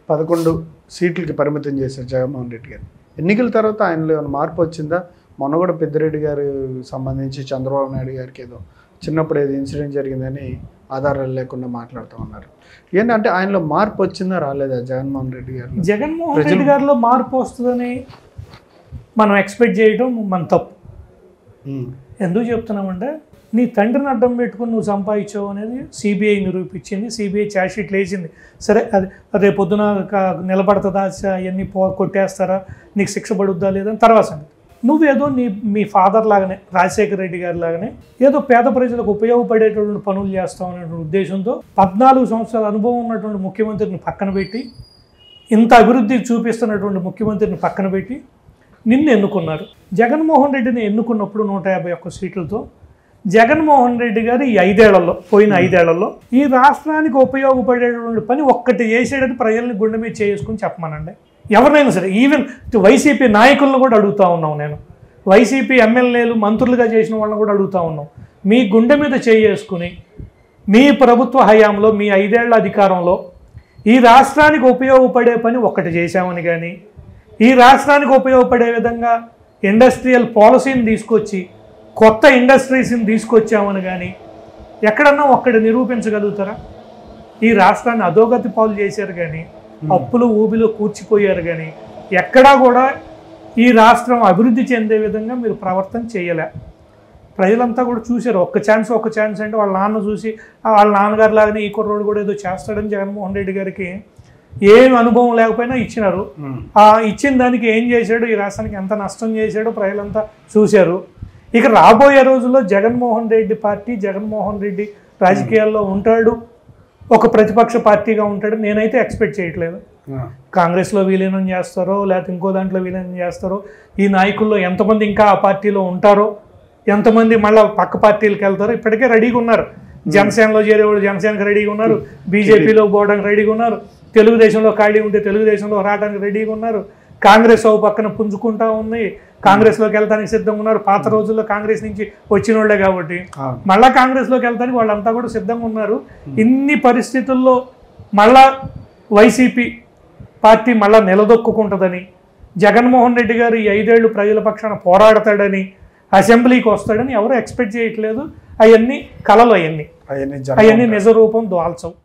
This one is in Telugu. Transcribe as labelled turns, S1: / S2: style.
S1: 11 సీట్లకి పరిమితం చేశారు జగన్మోహన్ రెడ్డి గారు. ఎన్నికల తర్వాత ఆయనలో ఏమైనా మార్పు వచ్చిందా? మొన్న కూడా పెద్దిరెడ్డి గారు సంబంధించి చంద్రబాబు నాయుడు గారికి ఏదో చిన్నప్పుడు ఏదో ఇన్సిడెంట్ జరిగిందని ఆధారాలు లేకుండా మాట్లాడుతూ ఉన్నారు. ఏంటంటే ఆయనలో మార్పు వచ్చిందా రాలేదా జగన్మోహన్ రెడ్డి గారు?
S2: జగన్మోహన్ రెడ్డి గారిలో మార్పు వస్తుందని మనం ఎక్స్పెక్ట్ చేయడం మన తప్పు. ఎందుకు చెప్తున్నామంటే నీ తండ్రిని అడ్డం పెట్టుకుని నువ్వు సంపాదించావు అనేది సిబిఐ నిరూపించింది. సిబిఐ ఛార్జ్షీట్లు వేసింది. సరే, అది రేపు పొద్దున నిలబడుతుందా, అవన్నీ కొట్టేస్తారా, నీకు శిక్ష పడుద్దా లేదని తర్వాత సంగతి. నువ్వేదో మీ ఫాదర్ లాగానే, రాజశేఖర రెడ్డి గారి లాగానే ఏదో పేద ప్రజలకు ఉపయోగపడేటువంటి పనులు చేస్తావు అనేటువంటి ఉద్దేశంతో 14 సంవత్సరాల అనుభవం ఉన్నటువంటి ముఖ్యమంత్రిని పక్కన పెట్టి, ఇంత అభివృద్ధి చూపిస్తున్నటువంటి ముఖ్యమంత్రిని పక్కన పెట్టి నిన్ను ఎన్నుకున్నారు. జగన్మోహన్ రెడ్డిని ఎన్నుకున్నప్పుడు 151 సీట్లతో జగన్మోహన్ రెడ్డి గారు ఈ 5 ఏళ్లలో, పోయిన 5 ఏళ్లలో ఈ రాష్ట్రానికి ఉపయోగపడేటువంటి పని ఒక్కటి చేసేటట్టు ప్రజల్ని గుండె మీద చేసుకుని చెప్పమనండి. ఎవరినైనా సరే, ఈవెన్ వైసీపీ నాయకులను కూడా అడుగుతూ ఉన్నాం. నేను వైసీపీ ఎమ్మెల్యేలు మంత్రులుగా చేసిన వాళ్ళని కూడా అడుగుతూ ఉన్నాం. మీ గుండె మీద చేసుకుని మీ ప్రభుత్వ హయాంలో, మీ 5 ఏళ్ల అధికారంలో ఈ రాష్ట్రానికి ఉపయోగపడే పని ఒక్కటి చేశామని కానీ, ఈ రాష్ట్రానికి ఉపయోగపడే విధంగా ఇండస్ట్రియల్ పాలసీని తీసుకొచ్చి కొత్త ఇండస్ట్రీస్ని తీసుకొచ్చామని కానీ ఎక్కడన్నా ఒక్కటి నిరూపించగలుగుతారా? ఈ రాష్ట్రాన్ని అధోగతి పాలు చేశారు కానీ, అప్పులు ఊబిలో కూర్చిపోయారు కానీ ఎక్కడా కూడా ఈ రాష్ట్రం అభివృద్ధి చెందే విధంగా మీరు ప్రవర్తన చేయలే. ప్రజలంతా కూడా చూశారు. ఒక్క ఛాన్స్ అంటే వాళ్ళ నాన్న చూసి వాళ్ళ నాన్నగారు లాగానే ఈ కుర్రోడు కూడా ఏదో చేస్తాడని జగన్మోహన్ రెడ్డి గారికి ఏం అనుభవం లేకపోయినా ఇచ్చినారు. ఇచ్చిన దానికి ఏం చేశాడు, ఈ రాష్ట్రానికి ఎంత నష్టం చేశాడో ప్రజలంతా చూశారు. ఇక రాబోయే రోజుల్లో జగన్మోహన్ రెడ్డి పార్టీ, జగన్మోహన్ రెడ్డి రాజకీయాల్లో ఉంటాడు, ఒక ప్రతిపక్ష పార్టీగా ఉంటాడు నేనైతే ఎక్స్పెక్ట్ చేయట్లేదు. కాంగ్రెస్లో విలీనం చేస్తారో లేకపోతే ఇంకో దాంట్లో విలీనం చేస్తారో, ఈ నాయకుల్లో ఎంతమంది ఇంకా ఆ పార్టీలో ఉంటారో, ఎంతమంది మళ్ళీ పక్క పార్టీలకు వెళ్తారో ఇప్పటికే రెడీగా ఉన్నారు. జనసేనలో చేరేవాళ్ళు జనసేనకి రెడీగా ఉన్నారు, బీజేపీలో పోవడానికి రెడీగా ఉన్నారు, తెలుగుదేశంలో ఖాళీ ఉంటే తెలుగుదేశంలో రావడానికి రెడీగా ఉన్నారు, కాంగ్రెస్ ఓ పక్కన పుంజుకుంటా ఉంది, కాంగ్రెస్లోకి వెళ్తానికి సిద్ధంగా ఉన్నారు. పాత రోజుల్లో కాంగ్రెస్ నుంచి వచ్చిన వాళ్ళే కాబట్టి మళ్ళీ కాంగ్రెస్లోకి వెళ్తానికి వాళ్ళంతా కూడా సిద్ధంగా ఉన్నారు. ఇన్ని పరిస్థితుల్లో మళ్ళా వైసీపీ పార్టీ మళ్ళా నిలదొక్కుంటుందని, జగన్మోహన్ రెడ్డి గారు ఈ 5 ఏళ్ళు ప్రజల పక్షాన పోరాడతాడని, అసెంబ్లీకి వస్తాడని ఎవరు ఎక్స్పెక్ట్ చేయట్లేదు. అవన్నీ కలలు, అవన్నీ నిజ రూపం దాల్చవు.